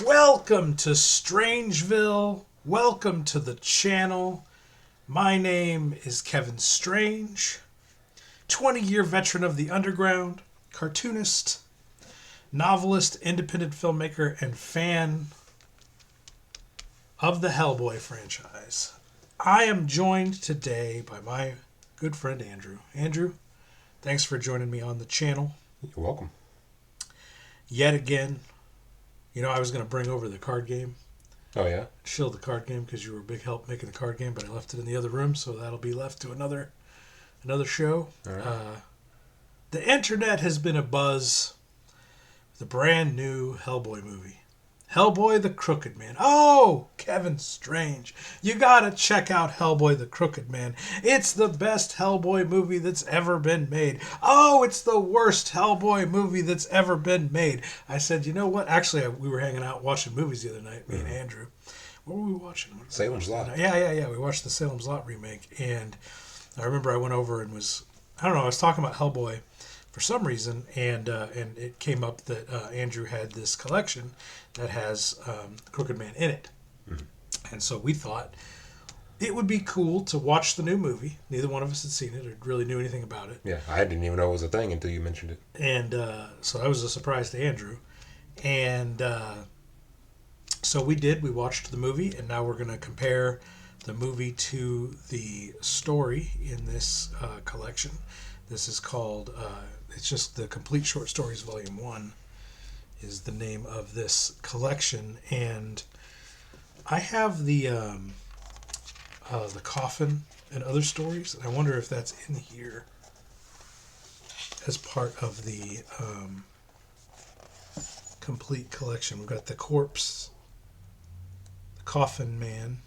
Welcome to Strangeville. Welcome to the channel. My name is Kevin Strange, 20-year veteran of the underground, cartoonist, novelist, independent filmmaker, and fan of the Hellboy franchise. I am joined today by my good friend Andrew. Andrew, thanks for joining me on the channel. You're welcome. Yet again, I was going to bring over the card game. Oh, yeah? Shield the card game because you were a big help making the card game, but I left it in the other room, so that'll be left to another show. All right. The internet has been abuzz with a brand new Hellboy movie. Hellboy the Crooked Man. Oh, Kevin Strange. You gotta check out Hellboy the Crooked Man. It's the best Hellboy movie that's ever been made. Oh, it's the worst Hellboy movie that's ever been made. I said, you know what? Actually, we were hanging out watching movies the other night, me and Andrew. What were we watching? Salem's Lot. Yeah. We watched the Salem's Lot remake. And I remember I went over and I was talking about Hellboy for some reason, and it came up that Andrew had this collection that has Crooked Man in it. Mm-hmm. And so we thought it would be cool to watch the new movie. Neither one of us had seen it or really knew anything about it. Yeah, I didn't even know it was a thing until you mentioned it. And so that was a surprise to Andrew. And so we did. We watched the movie, and now we're going to compare the movie to the story in this collection. This is called... it's just the Complete Short Stories Volume 1 is the name of this collection. And I have the coffin and other stories. And I wonder if that's in here as part of the complete collection. We've got the corpse, the Coffin Man,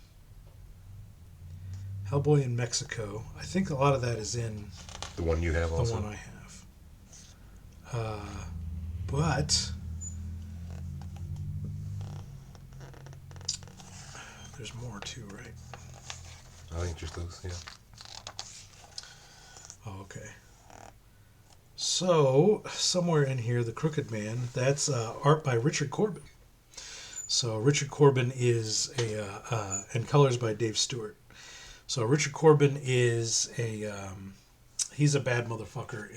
Hellboy in Mexico. I think a lot of that is in the one you have also. The one I have. But there's more too, right? I think just those, yeah. Oh, okay. So, somewhere in here, The Crooked Man, that's art by Richard Corben. So, Richard Corben is and colors by Dave Stewart. So, Richard Corben is he's a bad motherfucker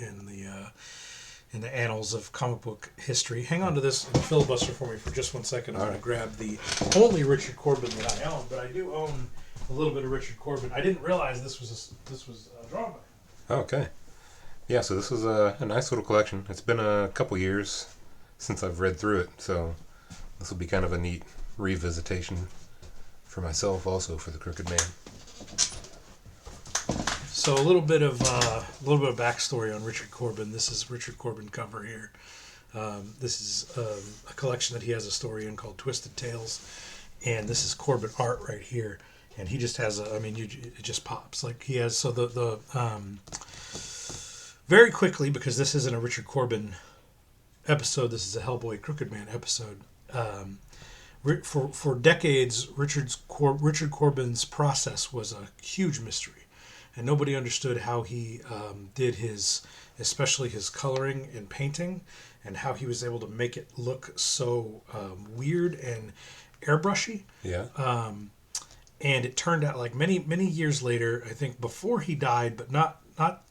in the annals of comic book history. Hang on to this filibuster for me for just 1 second. I'm going to grab the only Richard Corben that I own, but I do own a little bit of Richard Corben. I didn't realize this was drawn by. Okay. Yeah, so this is a nice little collection. It's been a couple years since I've read through it, so this will be kind of a neat revisitation for myself also for the Crooked Man. So a little bit of backstory on Richard Corben. This is Richard Corben cover here. This is a collection that he has a story in called Twisted Tales, and this is Corben art right here. And he just has it just pops like he has. So the very quickly, because this isn't a Richard Corben episode, this is a Hellboy Crooked Man episode. For decades, Richard Corben's process was a huge mystery. And nobody understood how he did especially his coloring and painting, and how he was able to make it look so weird and airbrushy. Yeah. And it turned out like many years later, I think before he died, but not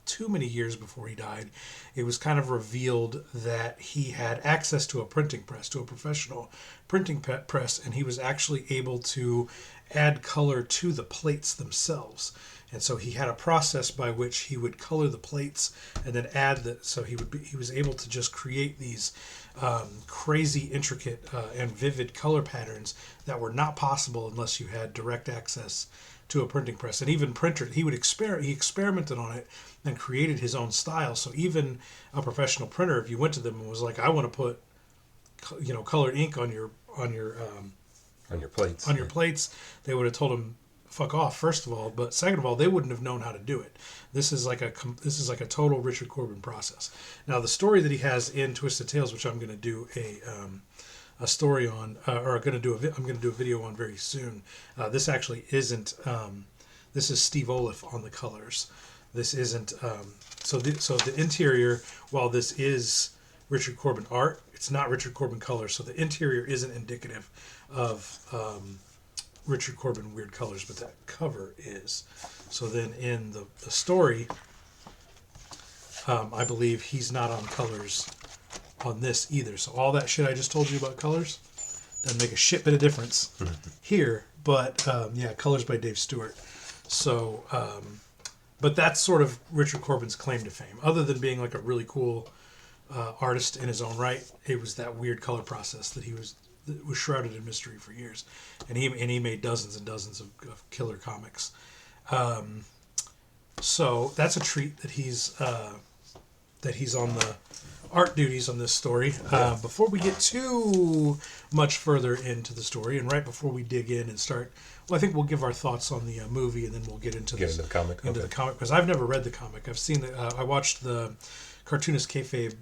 too many years before he died, it was kind of revealed that he had access to a printing press, to a professional printing press, and he was actually able to add color to the plates themselves. And so he had a process by which he would color the plates and then he was able to just create these crazy, intricate, and vivid color patterns that were not possible unless you had direct access to a printing press. And even printers, he experimented on it and created his own style. So even a professional printer, if you went to them and was like, I want to put, colored ink on your plates, they would have told him, fuck off, first of all, but second of all, they wouldn't have known how to do it. This is like a total Richard Corben process. Now, the story that he has in Twisted Tales, which I'm going to do a story on, or I'm going to do a video on very soon. This actually isn't. This is Steve Oliff on the colors. This isn't. So the interior, while this is Richard Corben art. It's not Richard Corben colors, so the interior isn't indicative of Richard Corben weird colors, but that cover is. So then in the story, I believe he's not on colors on this either. So all that shit I just told you about colors doesn't make a shit bit of difference here. But yeah, colors by Dave Stewart. So, but that's sort of Richard Corben's claim to fame. Other than being like a really cool artist in his own right, it was that weird color process that was shrouded in mystery for years, and he made dozens and dozens of killer comics. So that's a treat that he's on the art duties on this story. Before we get too much further into the story, and right before we dig in and start, well, I think we'll give our thoughts on the movie, and then we'll get into the comic. The comic, because I've never read the comic. I've seen I watched the cartoonist kayfabe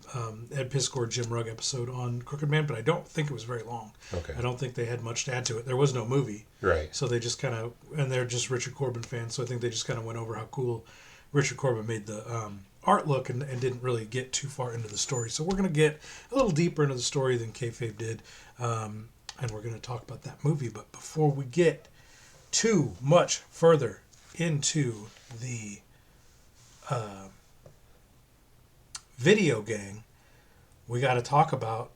Ed Piskor Jim Rugg episode on Crooked Man, but I don't think it was very long. Okay. I don't think they had much to add to it. There was no movie, right? So they just kind of, and they're just Richard Corben fans, so I think they just kind of went over how cool Richard Corben made the art look, and didn't really get too far into the story. So we're going to get a little deeper into the story than kayfabe did, and we're going to talk about that movie. But before we get too much further into the video gang, we got to talk about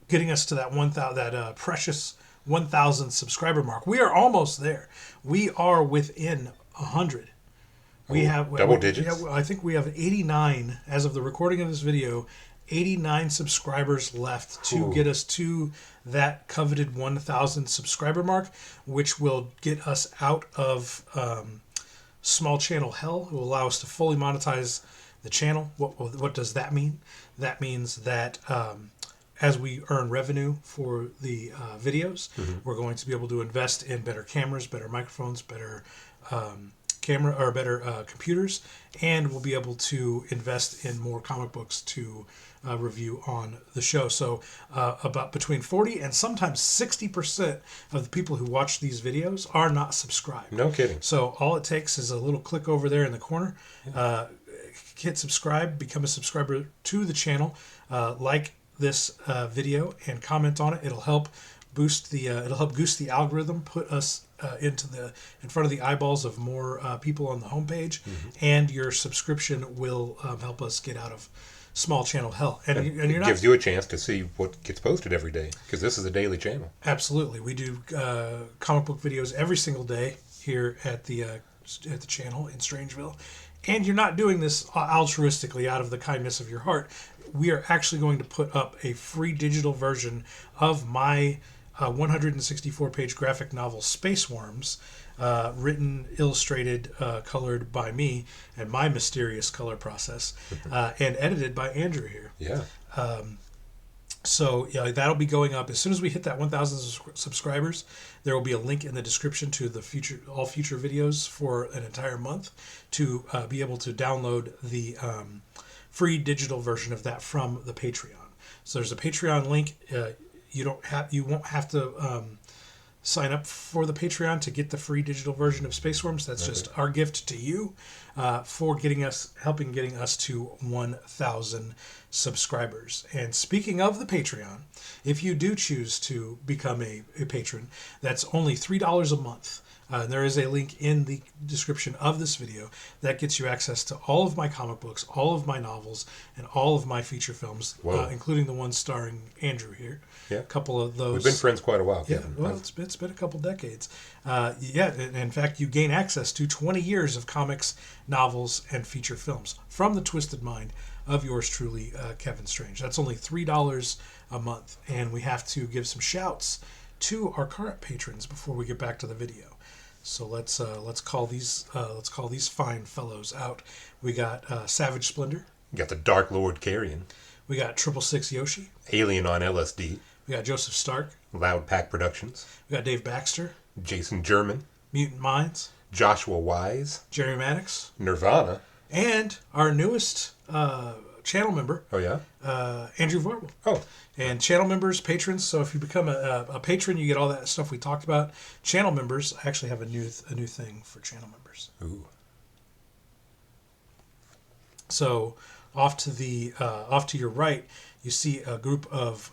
getting us to that 1,000, that precious 1,000 subscriber mark. We are almost there. We are within 100. We have double digits. Yeah, I think we have 89 as of the recording of this video. 89 subscribers left to get us to that coveted 1,000 subscriber mark, which will get us out of small channel hell. It will allow us to fully monetize the channel. What does that mean? That means that as we earn revenue for the videos, we're going to be able to invest in better cameras, better microphones, better computers, and we'll be able to invest in more comic books to review on the show. So about between 40 and sometimes 60% of the people who watch these videos are not subscribed. No kidding. So all it takes is a little click over there in the corner, hit subscribe, become a subscriber to the channel, like this video and comment on it. It'll help boost the algorithm, put us in front of the eyeballs of more people on the homepage, and your subscription will help us get out of small channel hell. And you're not, gives you a chance to see what gets posted every day, because this is a daily channel. Absolutely, we do comic book videos every single day here at the channel in Strangeville, and you're not doing this altruistically out of the kindness of your heart. We are actually going to put up a free digital version of my 164-page graphic novel Space Worms, written, illustrated, colored by me and my mysterious color process, and edited by Andrew here. Yeah. So yeah, that'll be going up as soon as we hit that 1,000 subscribers. There will be a link in the description to all future videos for an entire month to be able to download the free digital version of that from the Patreon. So there's a Patreon link. You won't have to sign up for the Patreon to get the free digital version of Space Worms. That's just our gift to you for helping getting us to 1,000 subscribers. And speaking of the Patreon, if you do choose to become a patron, that's only $3 a month. There is a link in the description of this video that gets you access to all of my comic books, all of my novels, and all of my feature films, including the ones starring Andrew here. Yeah. A couple of those. We've been friends quite a while, Kevin. Yeah, well, it's been a couple decades. In fact, you gain access to 20 years of comics, novels, and feature films from the twisted mind of yours truly, Kevin Strange. That's only $3 a month, and we have to give some shouts to our current patrons before we get back to the video. So let's call these fine fellows out. We got Savage Splendor. You got the Dark Lord Carrion. We got 666 Yoshi. Alien on LSD. We got Joseph Stark. Loud Pack Productions. We got Dave Baxter. Jason German. Mutant Minds. Joshua Wise. Jerry Maddox. Nirvana. And our newest channel member. Oh yeah. Andrew Varble. Oh. And channel members, patrons. So if you become a patron, you get all that stuff we talked about. Channel members, I actually have a new thing for channel members. Ooh. So off to your right, you see a group of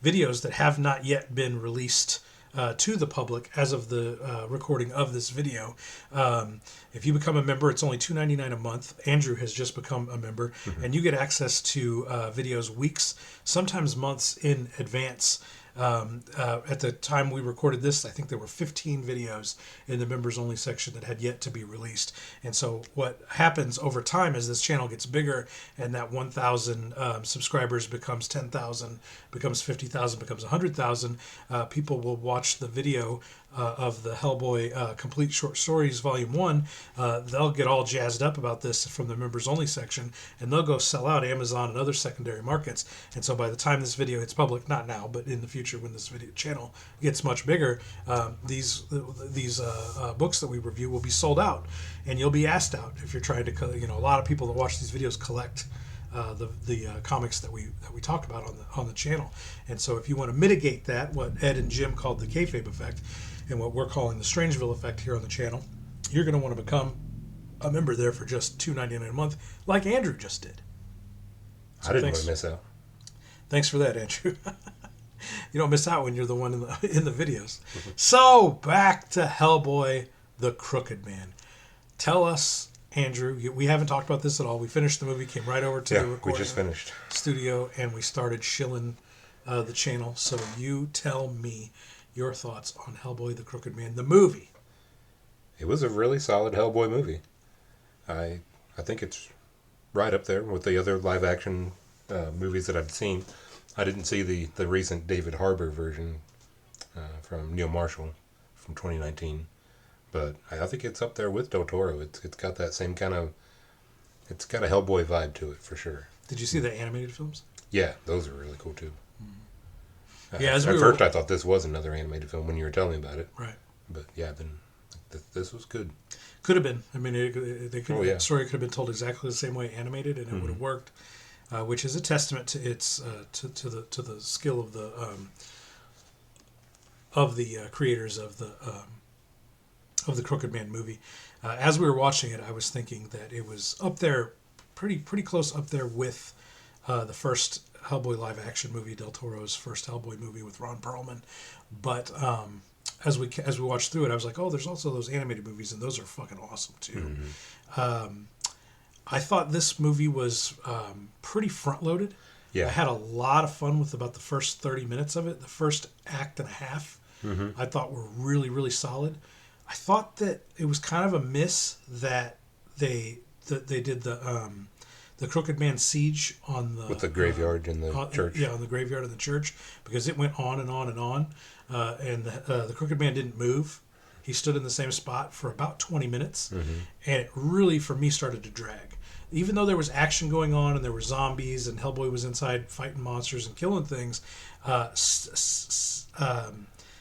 videos that have not yet been released to the public as of the recording of this video. If you become a member, it's only $2.99 a month. Andrew has just become a member, and you get access to videos weeks, sometimes months in advance. At the time we recorded this, I think there were 15 videos in the members only section that had yet to be released. And so what happens over time as this channel gets bigger and that 1,000 subscribers becomes 10,000, becomes 50,000, becomes 100,000, people will watch the video of the Hellboy Complete Short Stories Volume 1. They'll get all jazzed up about this from the members only section, and they'll go sell out Amazon and other secondary markets. And so by the time this video hits public, not now, but in the future when this video channel gets much bigger, these books that we review will be sold out, and you'll be asked out if you're trying to, a lot of people that watch these videos collect the comics that we talk about on the channel. And so if you want to mitigate that, what Ed and Jim called the kayfabe effect, and what we're calling the Strangeville effect here on the channel, you're going to want to become a member there for just $2.99 a month, like Andrew just did. So I didn't want to miss out. Thanks for that, Andrew. You don't miss out when you're the one in the videos. So back to Hellboy, the Crooked Man. Tell us, Andrew. We haven't talked about this at all. We finished the movie, came right over to the recording we just finished studio, and we started shilling the channel. So you tell me your thoughts on Hellboy, the Crooked Man, the movie. It was a really solid Hellboy movie. I think it's right up there with the other live action movies that I've seen. I didn't see the recent David Harbour version from Neil Marshall from 2019, but I think it's up there with Del Toro. It's got that same kind of, it's got a Hellboy vibe to it for sure. Did you see the animated films? Yeah, those are really cool too. Yeah, at first I thought this was another animated film when you were telling me about it. Right. But yeah, then this was good. Could have been. I mean, the story could have been told exactly the same way animated, and it would have worked. Which is a testament to its to the skill of the creators of the Crooked Man movie. As we were watching it, I was thinking that it was up there, pretty close up there with the first Hellboy live action movie, Del Toro's first Hellboy movie with Ron Perlman. But as we watched through it, I was like, oh, there's also those animated movies, and those are fucking awesome too. I thought this movie was pretty front-loaded. Yeah. I had a lot of fun with about the first 30 minutes of it. The first act and a half, I thought were really, really solid. I thought that it was kind of a miss that they did the Crooked Man siege on the with the graveyard in the church. Yeah, on the graveyard in the church, because it went on and on and on, and the Crooked Man didn't move. He stood in the same spot for about 20 minutes, and it really, for me, started to drag. Even though there was action going on and there were zombies and Hellboy was inside fighting monsters and killing things,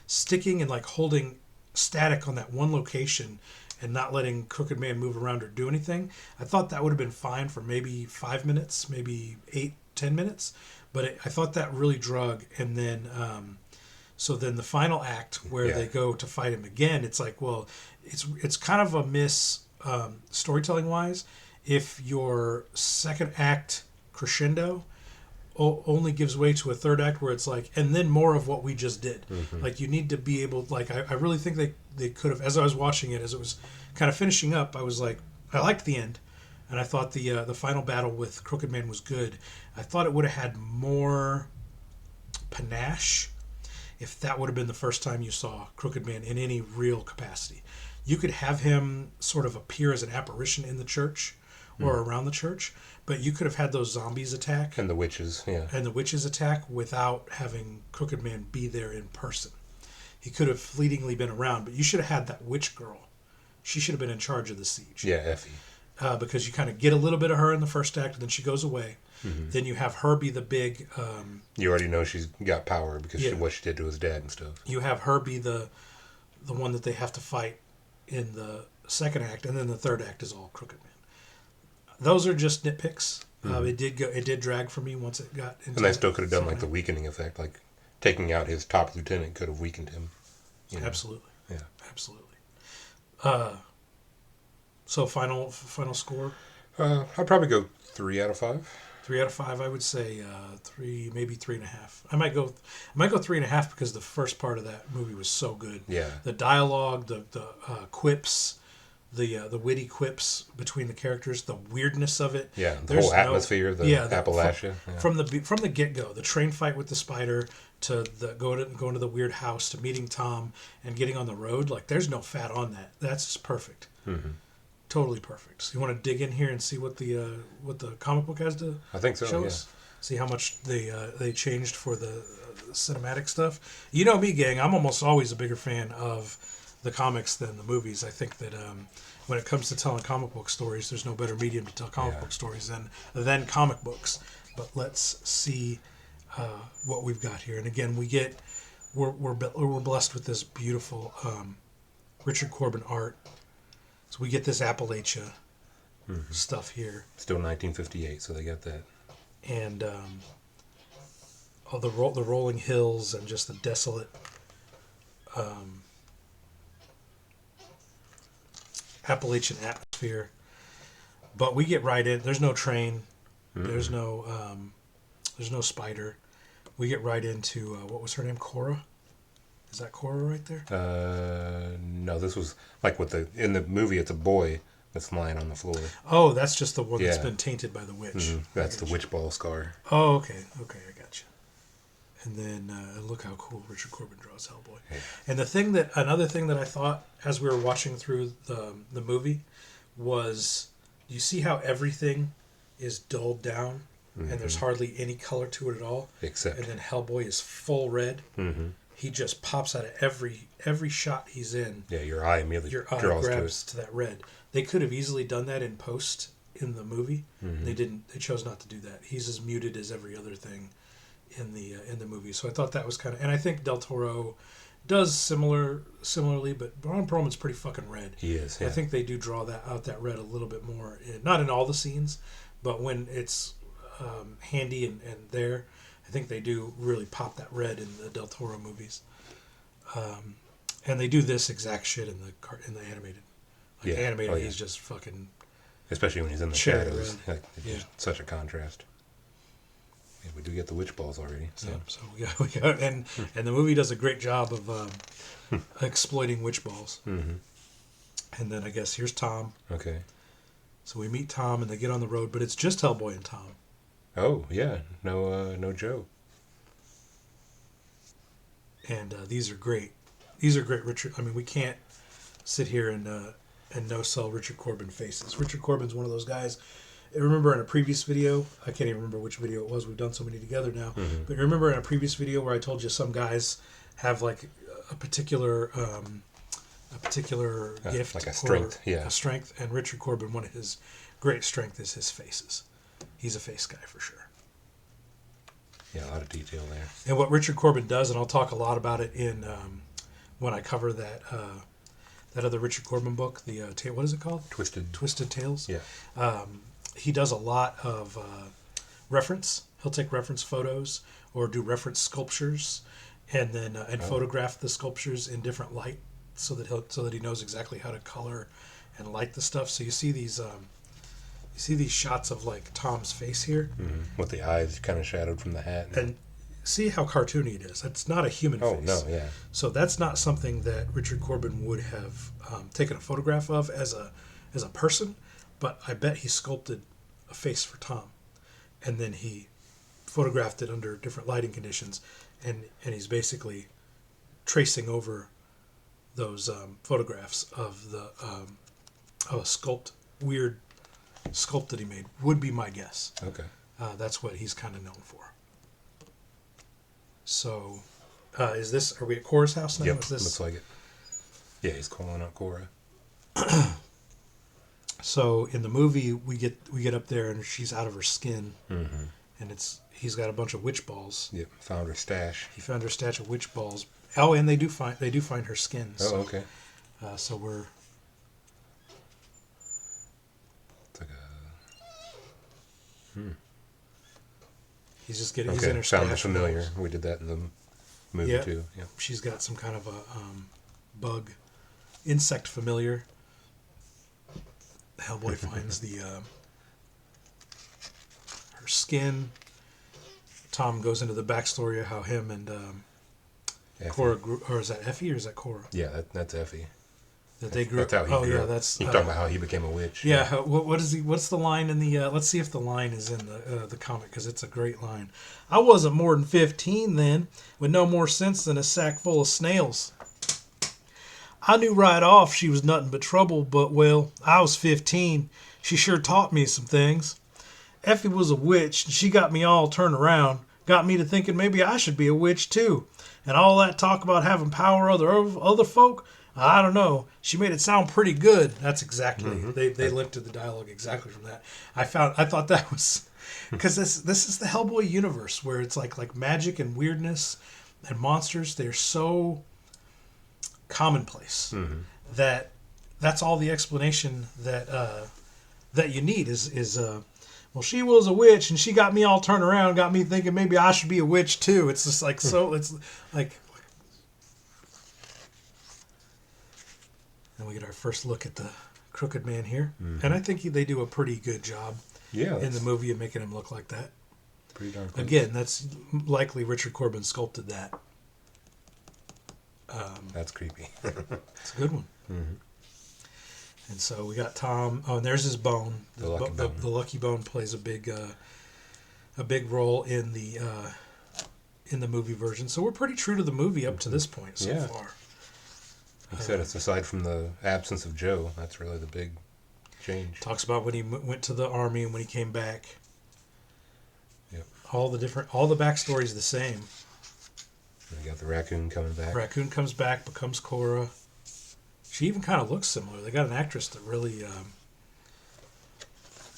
sticking and like holding static on that one location and not letting Crooked Man move around or do anything, I thought that would have been fine for maybe 5 minutes, maybe 8-10 minutes. But I thought that really drug. And then, so then the final act where they go to fight him again, it's like, well, it's kind of a miss storytelling wise. If your second act crescendo only gives way to a third act where it's like, and then more of what we just did. Like, you need to be able, like, I really think they could have, as I was watching it, as it was kind of finishing up, I was like, I liked the end. And I thought the final battle with Crooked Man was good. I thought it would have had more panache if that would have been the first time you saw Crooked Man in any real capacity. You could have him sort of appear as an apparition in the church or around the church, but you could have had those zombies attack. And the witches, And the witches attack without having Crooked Man be there in person. He could have fleetingly been around, but you should have had that witch girl. She should have been in charge of the siege. Yeah, Effie. Because you kind of get a little bit of her in the first act, and then she goes away. Then you have her be the big... you already know she's got power because of what she did to his dad and stuff. You have her be the one that they have to fight in the second act, and then the third act is all Crooked Man. Those are just nitpicks. It did drag for me once it got into... And they still could have done like the weakening effect, like taking out his top lieutenant could have weakened him. You know? Absolutely. Yeah. Absolutely. So final score? I'd probably go 3 out of 5. 3 out of 5, I would say 3, maybe 3.5. I might go 3.5 because the first part of that movie was so good. Yeah. The dialogue, the quips, the witty quips between the characters, the weirdness of it. Yeah, the whole atmosphere, the Appalachia. From the get go, the train fight with the spider to the going to the weird house to meeting Tom and getting on the road. Like, there's no fat on that. That's just perfect. Mm-hmm. Totally perfect. So you want to dig in here and see what the comic book has to I think so. show us? See how much they changed for the cinematic stuff. You know me, gang. I'm almost always a bigger fan of the comics than the movies. I think that when it comes to telling comic book stories, there's no better medium to tell comic book stories than comic books. But let's see what we've got here. And again, we're blessed with this beautiful Richard Corben art. So we get this Appalachia stuff here. Still 1958, so they got that. And all the rolling hills and just the desolate Appalachian atmosphere. But we get right in. There's no train. Mm-hmm. There's no spider. We get right into what was her name? Cora. Is that Cora right there? No, this was like in the movie. It's a boy that's lying on the floor. Oh, that's just the one that's been tainted by the witch. Mm-hmm. That's the witch ball scar. Oh, okay, I got you. And then look how cool Richard Corben draws Hellboy. Yeah. And another thing that I thought as we were watching through the movie was, you see how everything is dulled down, mm-hmm. and there's hardly any color to it at all. And then Hellboy is full red. Mm-hmm. He just pops out of every shot he's in. Yeah, your eye immediately draws grabs to that red. They could have easily done that in post in the movie. Mm-hmm. They didn't. They chose not to do that. He's as muted as every other thing in the movie. So I thought that was kind of, and I think Del Toro does similarly, but Ron Perlman's pretty fucking red. He is. Yeah. I think they do draw that red a little bit more, not in all the scenes, but when it's handy and there. I think they do really pop that red in the Del Toro movies, and they do this exact shit in the animated. Animated, he's just fucking. Especially when he's in the shadows, it's just such a contrast. Yeah, we do get the witch balls already. So, so we got, and the movie does a great job of exploiting witch balls. Mm-hmm. And then I guess here's Tom. Okay. So we meet Tom, and they get on the road, but it's just Hellboy and Tom. Oh yeah, no Joe. And these are great. These are great, Richard. I mean, we can't sit here and no sell Richard Corben faces. Richard Corben's one of those guys. I remember in a previous video, I can't even remember which video it was. We've done so many together now. Mm-hmm. But remember in a previous video where I told you some guys have like a particular gift, like a strength, a strength. And Richard Corben, one of his great strength is his faces. He's a face guy for sure. Yeah, a lot of detail there. And what Richard Corben does, and I'll talk a lot about it in when I cover that other Richard Corben book, the what is it called? Twisted Tales. Yeah. He does a lot of reference. He'll take reference photos or do reference sculptures, and then photograph the sculptures in different light, so that he knows exactly how to color and light the stuff. So you see these. You see these shots of like Tom's face here, with the eyes kind of shadowed from the hat, and see how cartoony it is. That's not a human face. Oh no, yeah. So that's not something that Richard Corben would have taken a photograph of as a person, but I bet he sculpted a face for Tom, and then he photographed it under different lighting conditions, and he's basically tracing over those photographs of a weird sculpt that he made, would be my guess. Okay. That's what he's kind of known for. So, are we at Cora's house now? Yep, looks like it. Yeah, he's calling out Cora. So in the movie, we get up there and she's out of her skin, and he's got a bunch of witch balls. Yep, found her stash. He found her stash of witch balls. Oh, and they do find her skin. So, okay. So we're. He's just getting. Okay. He's in her Found the stash familiar. We did that in the movie too. Yeah. She's got some kind of a insect familiar. Hellboy finds her skin. Tom goes into the backstory of how him and Cora grew, or is that Effie or is that Cora? Yeah, that's Effie. That they grew. That's how he oh grew yeah, up. that's. You talking about how he became a witch? Yeah. What is he? What's the line in the? Let's see if the line is in the comic because it's a great line. I wasn't more than 15 then, with no more sense than a sack full of snails. I knew right off she was nothing but trouble, but well, I was 15. She sure taught me some things. Effie was a witch, and she got me all turned around. Got me to thinking maybe I should be a witch too. And all that talk about having power over other folk, I don't know. She made it sound pretty good. That's exactly they lifted the dialogue exactly from that. I thought that was because this is the Hellboy universe where it's like magic and weirdness and monsters. They're so commonplace that that's all the explanation that that you need is well, she was a witch and she got me all turned around, got me thinking maybe I should be a witch too. It's just like so it's like and we get our first look at the crooked man here, and I think they do a pretty good job in the movie of making him look like that. Pretty darn close. Again, that's likely Richard Corben sculpted that. That's creepy. It's a good one. And so we got Tom. Oh, and there's his bone. The lucky bone plays a big role in the movie version. So we're pretty true to the movie up to this point so far. Like I said, it's aside from the absence of Joe, that's really the big change. Talks about when he went to the army and when he came back. Yep. All the backstory's the same. We got the raccoon coming back. Raccoon comes back, becomes Cora. She even kind of looks similar. They got an actress that really,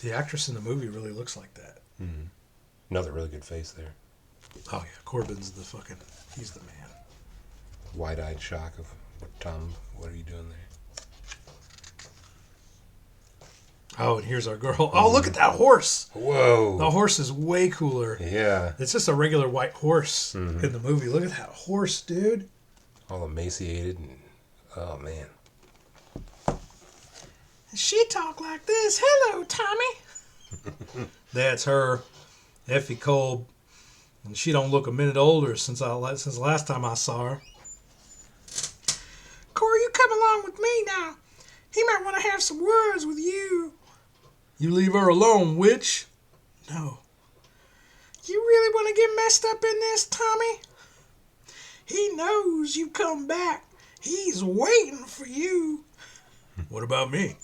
the actress in the movie really looks like that. Another really good face there. Oh yeah, Corbin's he's the man. Wide-eyed shock of Tom. What are you doing there? Oh, and here's our girl. Oh, look at that horse. Whoa. The horse is way cooler. Yeah. It's just a regular white horse in the movie. Look at that horse, dude. All emaciated and oh man. She talk like this. Hello, Tommy. That's her, Effie Kolb, and she don't look a minute older since last time I saw her. Corey, you come along with me now. He might want to have some words with you. You leave her alone, witch. No. You really want to get messed up in this, Tommy? He knows you come back. He's waiting for you. What about me?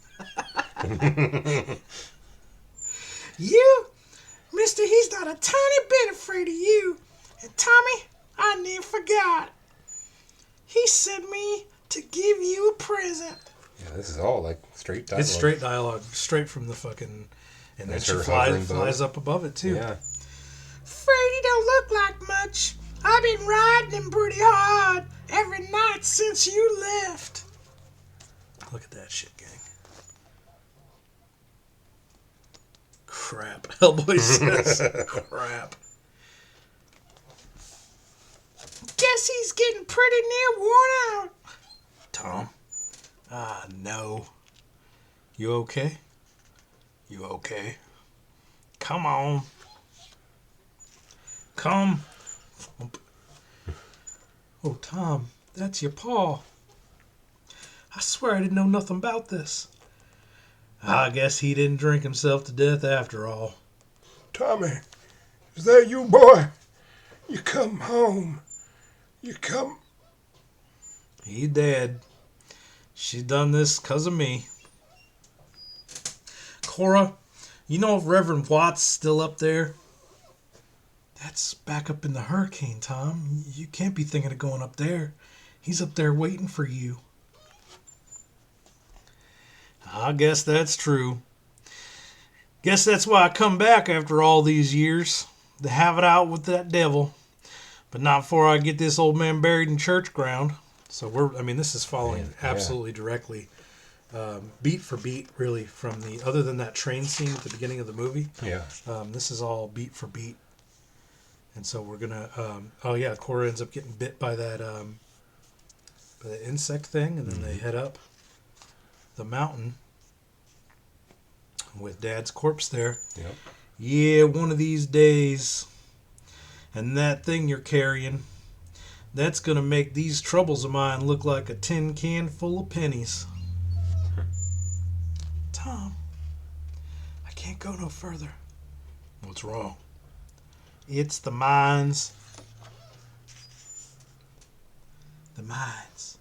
You? Mister, he's not a tiny bit afraid of you. And Tommy, I never forgot. He sent me to give you a present. Yeah, this is all like straight dialogue. It's straight dialogue, straight from the fucking... And then That's she her flies up above it, too. Yeah. Afraid he don't look like much. I've been riding him pretty hard every night since you left. Look at that shit, gang. Crap. Hellboy says crap. Guess he's getting pretty near worn out. Tom? Ah, no. You okay? You okay? Come on. Come. Oh, Tom, that's your paw. I swear I didn't know nothing about this. I guess he didn't drink himself to death after all. Tommy, is that you, boy? You come home. You come. He dead. She done this 'cause of me. Cora, you know if Reverend Watt's still up there? That's back up in the hurricane, Tom. You can't be thinking of going up there. He's up there waiting for you. I guess that's true. Guess that's why I come back after all these years. To have it out with that devil. But not before I get this old man buried in church ground. So this is following absolutely directly, beat for beat, really, from other than that train scene at the beginning of the movie. Yeah. This is all beat for beat. And so we're gonna, Cora ends up getting bit by that insect thing, and then they head up the mountain with Dad's corpse there. Yep. Yeah, one of these days. And that thing you're carrying, that's gonna make these troubles of mine look like a tin can full of pennies. Tom, I can't go no further. What's wrong? It's the mines. The mines.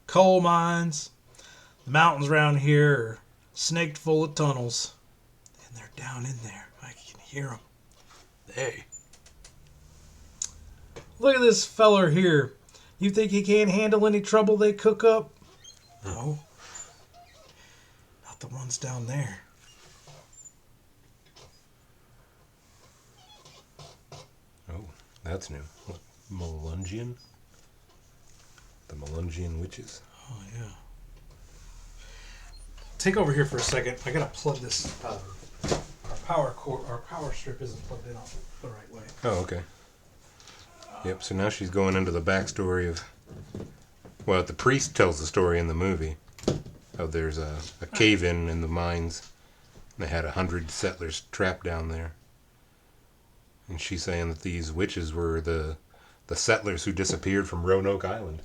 Coal mines. The mountains around here are snaked full of tunnels. And they're down in there. I can hear them. Hey. Look at this feller here. You think he can't handle any trouble they cook up? No. Not the ones down there. Oh, that's new. What, Melungian? The Melungian witches. Oh, yeah. Take over here for a second. I gotta plug this. Our power strip isn't plugged in the right way. Oh, okay. Yep, so now she's going into the backstory of... Well, the priest tells the story in the movie. How there's a cave-in in the mines. They had 100 settlers trapped down there. And she's saying that these witches were the settlers who disappeared from Roanoke Island.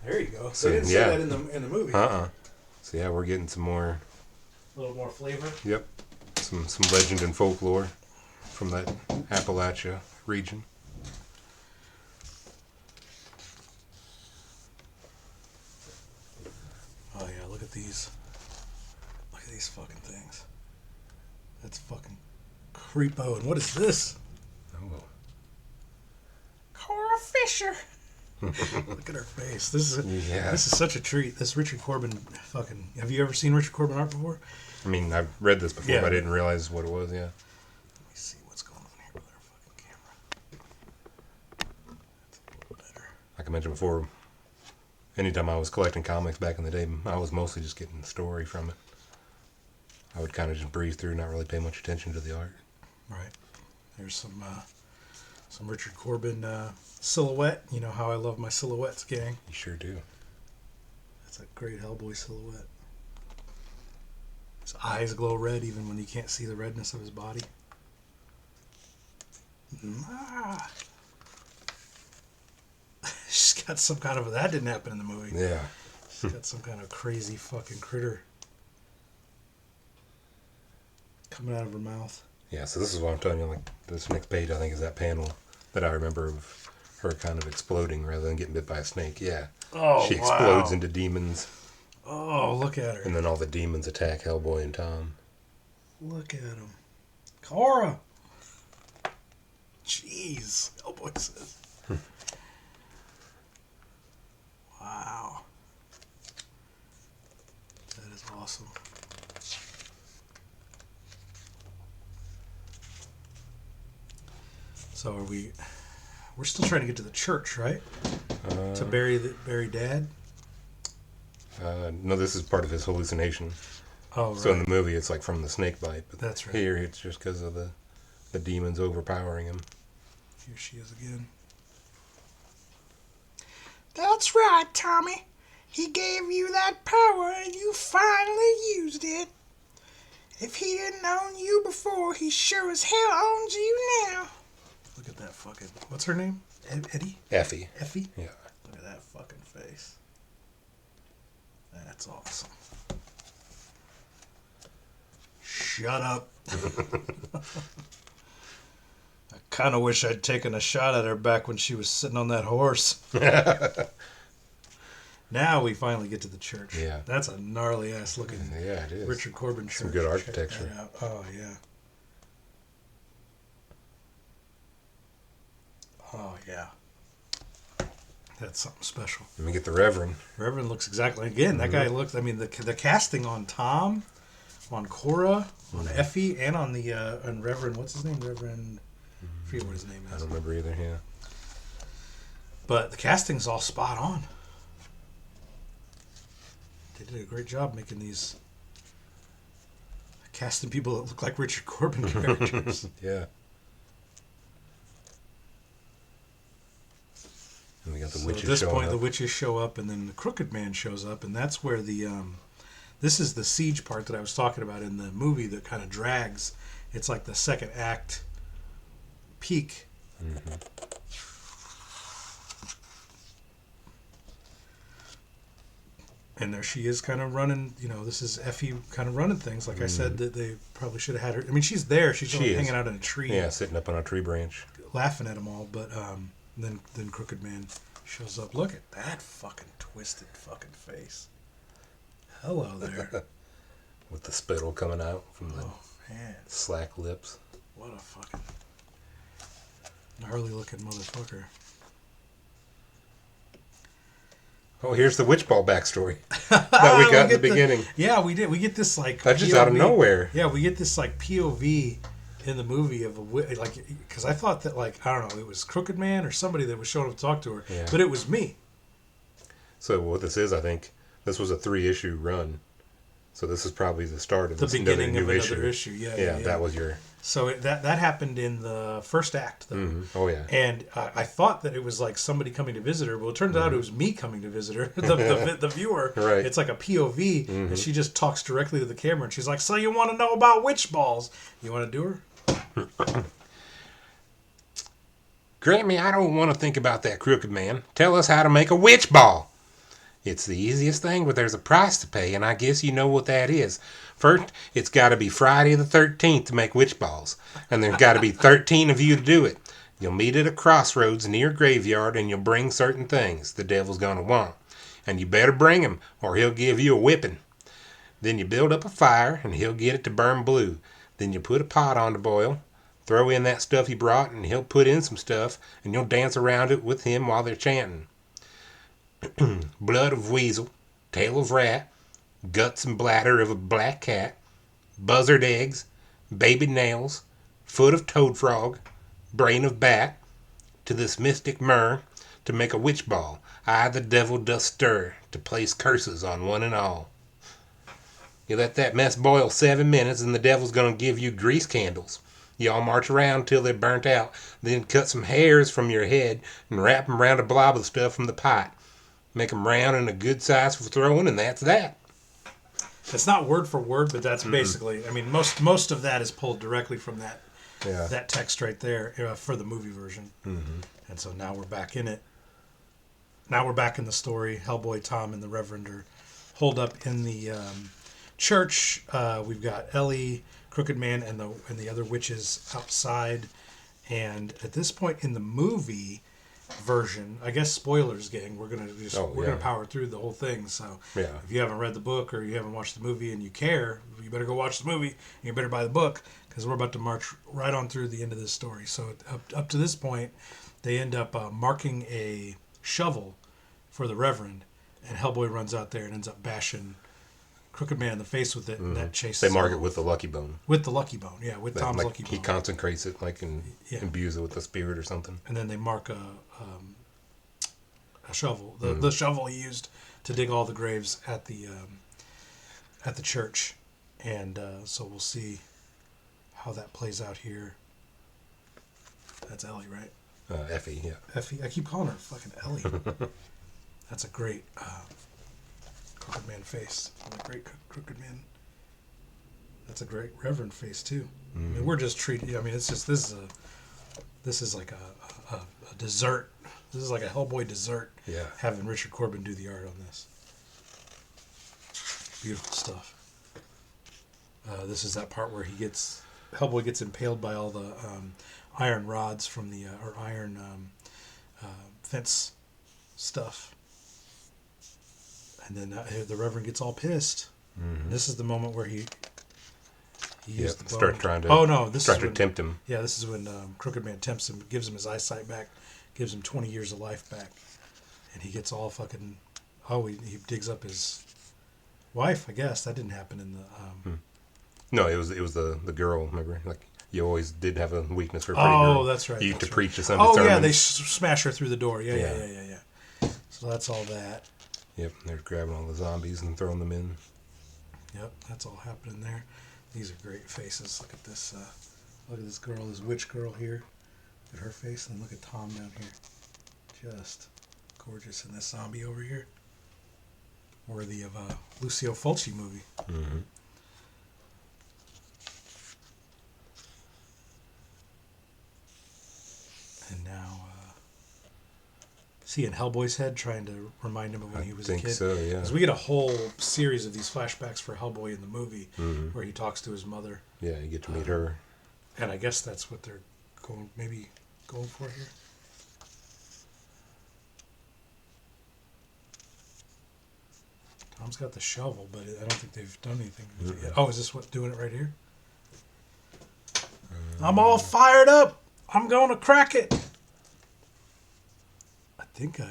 There you go. So, They didn't say that in the movie. So yeah, we're getting some more... A little more flavor. Yep. Some legend and folklore from that Appalachia region. Oh yeah, look at these. Look at these fucking things. That's fucking creepo. And what is this? Oh. Cora Fisher. Look at her face. This is such a treat. This Richard Corben fucking... Have you ever seen Richard Corben art before? I mean, I've read this before, but I didn't realize what it was, yeah. Let me see what's going on here with our fucking camera. That's a little better. Like I mentioned before, anytime I was collecting comics back in the day, I was mostly just getting the story from it. I would kind of just breeze through, not really pay much attention to the art. Right. There's some Richard Corben silhouette. You know how I love my silhouettes, gang. You sure do. That's a great Hellboy silhouette. His eyes glow red even when you can't see the redness of his body. She's got some kind of... That didn't happen in the movie. Yeah. She's got some kind of crazy fucking critter coming out of her mouth. Yeah, so this is what I'm telling you. Like, this next page, I think, is that panel that I remember of her kind of exploding rather than getting bit by a snake. Yeah. Oh, she explodes into demons. Oh, look at her. And then all the demons attack Hellboy and Tom. Look at him. Cora! Jeez, Hellboy says. Wow. That is awesome. So we're still trying to get to the church, right? To bury Dad? No, this is part of his hallucination. Oh, right. So in the movie, it's like from the snake bite. But that's right. Here, it's just because of the demons overpowering him. Here she is again. That's right, Tommy. He gave you that power and you finally used it. If he didn't own you before, he sure as hell owns you now. Look at that fucking... What's her name? Eddie? Effie. Effie? Yeah. Look at that fucking face. That's awesome. Shut up. I kind of wish I'd taken a shot at her back when she was sitting on that horse. Now we finally get to the church. Yeah. That's a gnarly ass looking it is. Richard Corben church. Some good architecture. Oh, yeah. Oh, yeah. That's something special. Let me get the Reverend. Reverend looks exactly... Again, that guy looks... I mean, the casting on Tom, on Cora, on Effie, and on the... on Reverend... What's his name? Reverend... I forget what his name is. I don't remember either, yeah. But the casting's all spot on. They did a great job making these... casting people that look like Richard Corben characters. Yeah. And we got the witches. At this point, the witches show up, and then the Crooked Man shows up, and that's where the this is the siege part that I was talking about in the movie that kind of drags It's like the second act peak. Mm-hmm. And there she is, kind of running. This is Effie kind of running things. Like I said, that they probably should have had her. I mean, she's there. She's only hanging out in a tree. Yeah, sitting up on a tree branch, laughing at them all. But then Crooked Man shows up. Look at that fucking twisted fucking face. Hello there. with the spittle coming out from the man, slack lips. What a fucking gnarly looking motherfucker. Oh, here's the witch ball backstory that we got in the beginning. Yeah, we did. We get this like that's just out of nowhere. Yeah, we get this like POV in the movie of because I thought that I don't know, it was Crooked Man or somebody that was showing up to talk to her, but it was me. So what this is, I think this was a 3-issue run. So this is probably the start of the beginning of another issue. Yeah, that was your. So that happened in the first act, though. Mm-hmm. Oh yeah. And I thought that it was like somebody coming to visit her. Well, it turns out it was me coming to visit her, the viewer. Right. It's like a POV, and she just talks directly to the camera, and she's like, "So you want to know about witch balls? You want to do her?" Grammy, I don't want to think about that, Crooked Man. Tell us how to make a witch ball. It's the easiest thing, but there's a price to pay, and I guess you know what that is. First, it's got to be Friday the 13th to make witch balls, and there's got to be 13 of you to do it. You'll meet at a crossroads near a graveyard, and you'll bring certain things the devil's going to want. And you better bring 'em, or he'll give you a whipping. Then you build up a fire, and he'll get it to burn blue. Then you put a pot on to boil, throw in that stuff he brought, and he'll put in some stuff, and you'll dance around it with him while they're chanting. Blood of weasel, tail of rat, guts and bladder of a black cat, buzzard eggs, baby nails, foot of toad frog, brain of bat, to this mystic myrrh, to make a witch ball, I the devil doth stir, to place curses on one and all. You let that mess boil 7 minutes, and the devil's gonna give you grease candles. You all march around till they're burnt out, then cut some hairs from your head and wrap 'em around a blob of stuff from the pot. Make 'em round and a good size for throwing, and that's that. It's not word for word, but that's basically. I mean, most of that is pulled directly from that text right there for the movie version. Mm-hmm. And so now we're back in it. Now we're back in the story. Hellboy, Tom, and the Reverend are holed up in the church. We've got Ellie, Crooked Man, and the other witches outside. And at this point in the movie version, I guess spoilers, gang, we're gonna power through the whole thing. So if you haven't read the book or you haven't watched the movie and you care, you better go watch the movie and you better buy the book, because we're about to march right on through the end of this story. So up to this point, they end up marking a shovel for the Reverend, and Hellboy runs out there and ends up bashing Crooked Man in the face with it, and that chases. They mark it with the lucky bone. With the lucky bone, yeah, with Tom's lucky bone. He consecrates it, and imbues it with the spirit or something. And then they mark a shovel, the shovel he used to dig all the graves at the church, and so we'll see how that plays out here. That's Ellie, right? Effie, yeah. Effie, I keep calling her fucking Ellie. That's a great Crooked Man face. A great Crooked Man. That's a great Reverend face too. I mean, we're just treating. I mean, it's just this is like a dessert. This is like a Hellboy dessert. Yeah. Having Richard Corben do the art on this. Beautiful stuff. This is that part where Hellboy gets impaled by all the iron rods from the or iron fence stuff. And then the Reverend gets all pissed. Mm-hmm. This is the moment where he used the bone. Start trying to. Oh no! This is when, tempt him. Yeah, this is when Crooked Man tempts him, gives him his eyesight back, gives him 20 years of life back, and he gets all fucking. Oh, he digs up his wife. I guess that didn't happen in the. No, it was the girl. Remember, you always did have a weakness for a pretty girl. Oh, that's right. You used to preach to some. Oh yeah, they smash her through the door. Yeah. So that's all that. Yep, they're grabbing all the zombies and throwing them in. Yep, that's all happening there. These are great faces. Look at this. Look at this girl, this witch girl here. Look at her face, and look at Tom down here. Just gorgeous. And this zombie over here, worthy of a Lucio Fulci movie. Mm-hmm. See in Hellboy's head, trying to remind him of when he was a think kid. so, yeah. Because we get a whole series of these flashbacks for Hellboy in the movie, Mm-hmm. where he talks to his mother. Yeah, you get to meet her. And I guess that's what they're going for here. Tom's got the shovel, but I don't think they've done anything with it yet. Oh, is this what doing it right here? I'm all fired up. I'm going to crack it. I think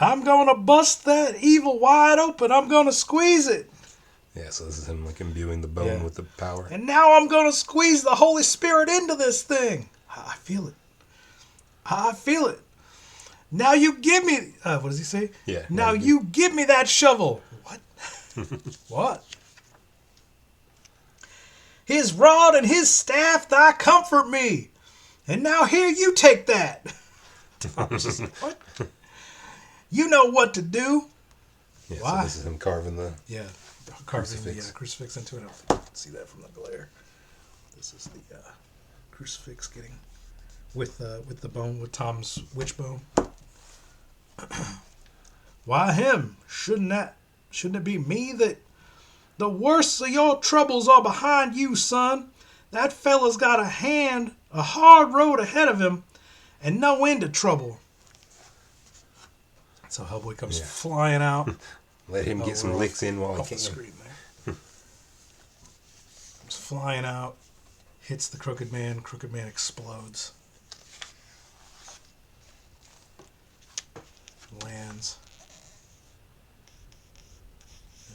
I'm going to bust that evil wide open. I'm going to squeeze it. Yeah, so this is him like imbuing the bone with the power. And now I'm going to squeeze the Holy Spirit into this thing. I feel it. I feel it. Now you give me... what does he say? Yeah. Now you give me that shovel. What? What? His rod and his staff, thy comfort me. And now here you take that. Tom's just like, what? You know what to do. Yeah, Why? so this is him carving the... Yeah, carving Crucifix. the crucifix into it. I don't see that from the glare. This is the crucifix getting with the bone, with Tom's witch bone. Why him? Shouldn't it be me that... The worst of your troubles are behind you, son. That fella's got a hard road ahead of him, and no end of trouble. So Hellboy comes flying out. Let him get some licks in while he Off the can. screen there. Comes flying out, hits the Crooked Man. Crooked Man explodes. Lands.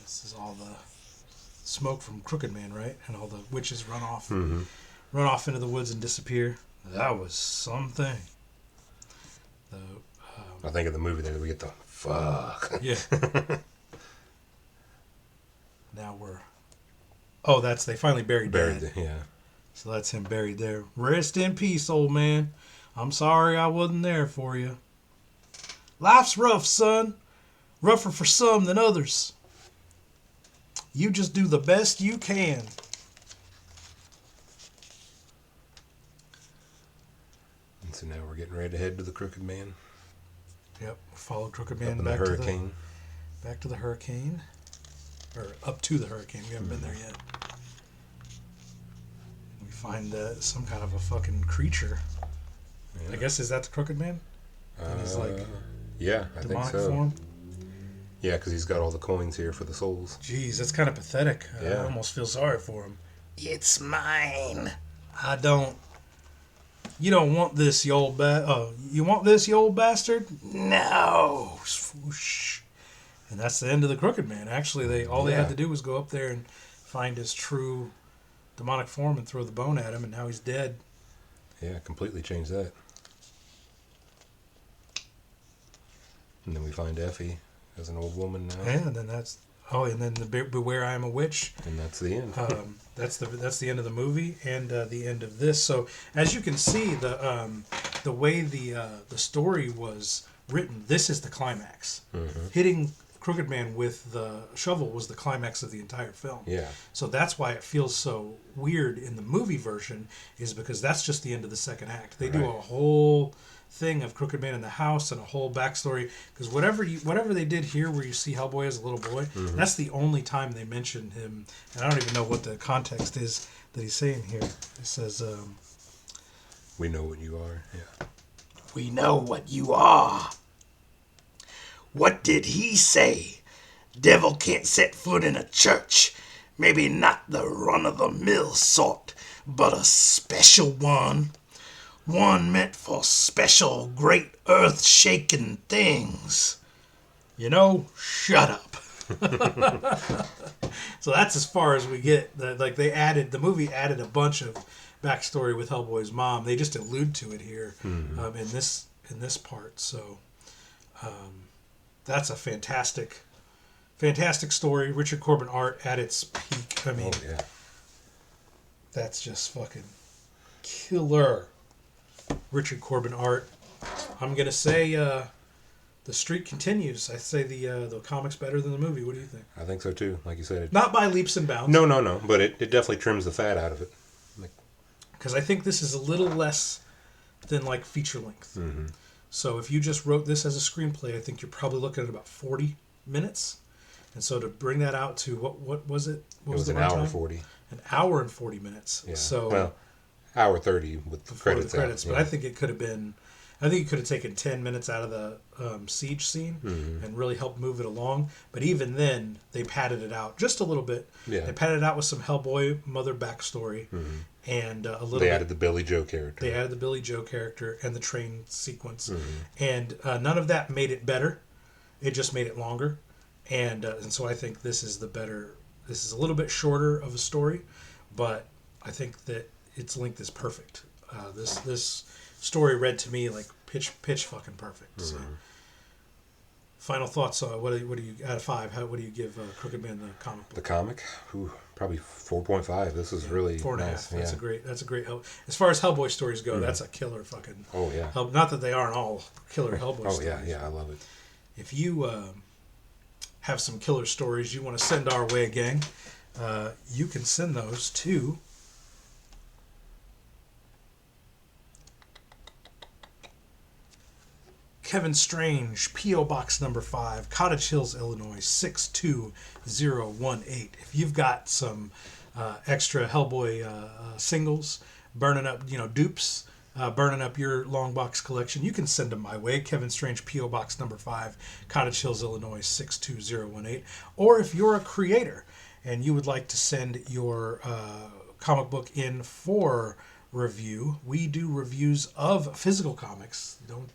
This is all the smoke from Crooked Man, right? And all the witches run off into the woods and disappear. That was something. I think in the movie there we get the fuck. Yeah. Now we're... Oh, they finally buried Dad. Yeah. So that's him buried there. Rest in peace, old man. I'm sorry I wasn't there for you. Life's rough, son. Rougher for some than others. You just do the best you can. And so now we're getting ready to head to the Crooked Man. Yep, follow Crooked Man Up in back the hurricane. To the hurricane. Or up to the hurricane. We haven't been there yet. We find some kind of a fucking creature. Yeah. I guess, is that the Crooked Man? And he's like yeah, I think demonic so. form? Yeah, because he's got all the coins here for the souls. Jeez, that's kind of pathetic. Yeah. I almost feel sorry for him. It's mine. I don't. You don't want this, you old you want this, you old bastard? No. Swoosh. And that's the end of the Crooked Man. Actually, they had to do was go up there and find his true demonic form and throw the bone at him, and now he's dead. Yeah, completely changed that. And then we find Effie as an old woman now. Yeah, and then and then the Beware I Am a Witch. And that's the end. That's the end of the movie and the end of this. So as you can see, the way the story was written, this is the climax. Mm-hmm. Hitting Crooked Man with the shovel was the climax of the entire film. Yeah. So that's why it feels so weird in the movie version, is because that's just the end of the second act. They do a whole thing of Crooked Man in the house and a whole backstory, because whatever they did here where you see Hellboy as a little boy, that's the only time they mention him, and I don't even know what the context is that he's saying here. It says we know what you are. Yeah. We know what you are. What did he say? Devil can't set foot in a church. Maybe not the run-of-the-mill sort, but a special one. One meant for special, great, earth-shaking things. You know, shut up. So that's as far as we get. The movie added a bunch of backstory with Hellboy's mom. They just allude to it here in this part. So that's a fantastic story. Richard Corben art at its peak. I mean, that's just fucking killer. Richard Corben art. I'm gonna say the streak continues. I say the comic's better than the movie. What do you think? I think so too. Like you said, Not by leaps and bounds. No. But it definitely trims the fat out of it. Because I think this is a little less than like feature length. So if you just wrote this as a screenplay, I think you're probably looking at about 40 minutes. And so to bring that out to what was it? What It was the an hour runtime? 40. An hour and 40 minutes. Yeah. So Well, hour 30 with the before credits the credits, out. but Yeah. I think it could have been. I think you could have taken 10 minutes out of the siege scene and really helped move it along. But even then, they padded it out just a little bit. Yeah. They padded it out with some Hellboy mother backstory and a little They bit. added the Billy Joe character. They added the Billy Joe character and the train sequence, and none of that made it better. It just made it longer, and so I think this is the better. This is a little bit shorter of a story, but I think that its length is perfect. This story read to me like pitch fucking perfect. So. Final thoughts. What do you out of 5? What do you give Crooked Man the comic book? The comic, probably 4.5. This is really 4.5. nice. That's Yeah. a great help. As far as Hellboy stories go, that's a killer fucking. Oh yeah. Not that they aren't all killer Hellboy Oh stories. yeah, I love it. If you have some killer stories you want to send our way, gang, you can send those to Kevin Strange, P.O. Box number 5, Cottage Hills, Illinois, 62018. If you've got some extra Hellboy singles, burning up, dupes, burning up your long box collection, you can send them my way. Kevin Strange, P.O. Box number 5, Cottage Hills, Illinois, 62018. Or if you're a creator and you would like to send your comic book in for review, we do reviews of physical comics. Don't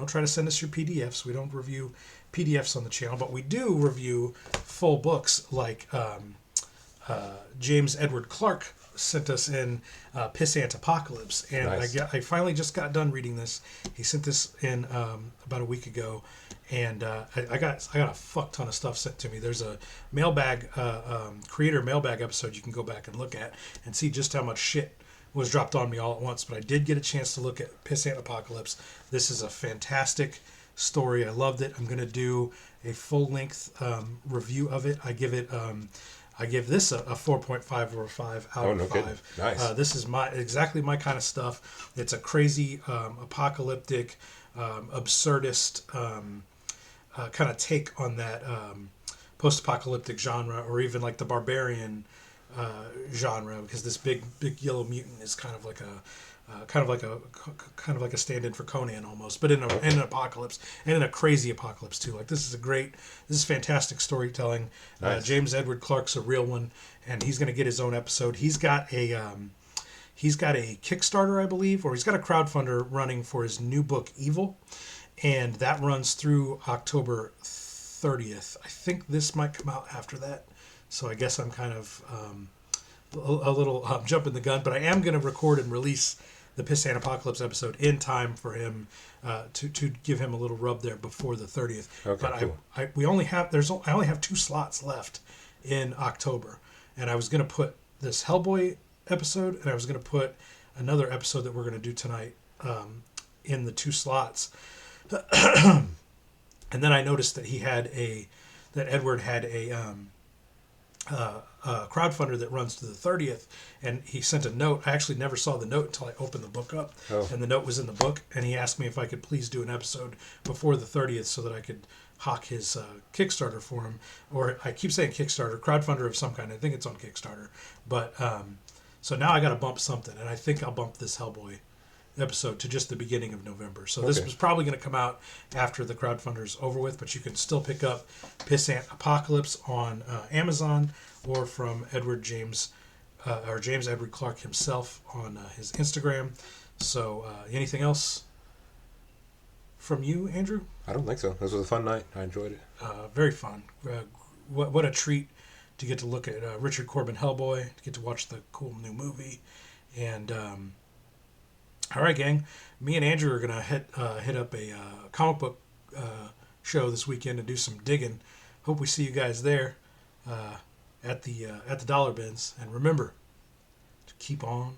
try to send us your PDFs. We don't review PDFs on the channel, but we do review full books like James Edward Clark sent us in Pissant Apocalypse. And Nice. I finally just got done reading this. He sent this in about a week ago. And I got a fuck ton of stuff sent to me. There's a mailbag, creator mailbag episode you can go back and look at and see just how much shit was dropped on me all at once, but I did get a chance to look at Pissant Apocalypse. This is a fantastic story. I loved it. I'm going to do a full-length review of it. I give this a 4.5 or a 5 out of 5. Kidding. Nice. This is exactly my kind of stuff. It's a crazy, apocalyptic, absurdist kind of take on that post-apocalyptic genre, or even like the barbarian genre, because this big yellow mutant is kind of like a stand-in for Conan almost, but in an apocalypse, and in a crazy apocalypse too. Like this is fantastic storytelling. Nice. James Edward Clark's a real one, and he's going to get his own episode. He's got a Kickstarter, I believe, or he's got a crowdfunder running for his new book Evil, and that runs through October 30th. I think this might come out after that. So I guess I'm kind of a little jumping the gun, but I am going to record and release the Pissant Apocalypse episode in time for him to give him a little rub there before the 30th. Okay, but cool. I only have 2 slots left in October, and I was going to put this Hellboy episode, and I was going to put another episode that we're going to do tonight in the 2 slots. And then I noticed that Edward had a crowdfunder that runs to the 30th, and he sent a note. I actually never saw the note until I opened the book up, and the note was in the book, and he asked me if I could please do an episode before the 30th so that I could hawk his Kickstarter for him. Or I keep saying Kickstarter, crowdfunder of some kind. I think it's on Kickstarter. But so now I got to bump something, and I think I'll bump this Hellboy episode to just the beginning of November. So this was probably going to come out after the crowdfunder's over with, but you can still pick up Pissant Apocalypse on Amazon, or from James Edward Clark himself on his Instagram. So anything else from you, Andrew? I don't think so. This was a fun night. I enjoyed it. Very fun. What a treat to get to look at Richard Corben Hellboy, to get to watch the cool new movie. And all right, gang. Me and Andrew are gonna hit up a comic book show this weekend and do some digging. Hope we see you guys there at the dollar bins. And remember to keep on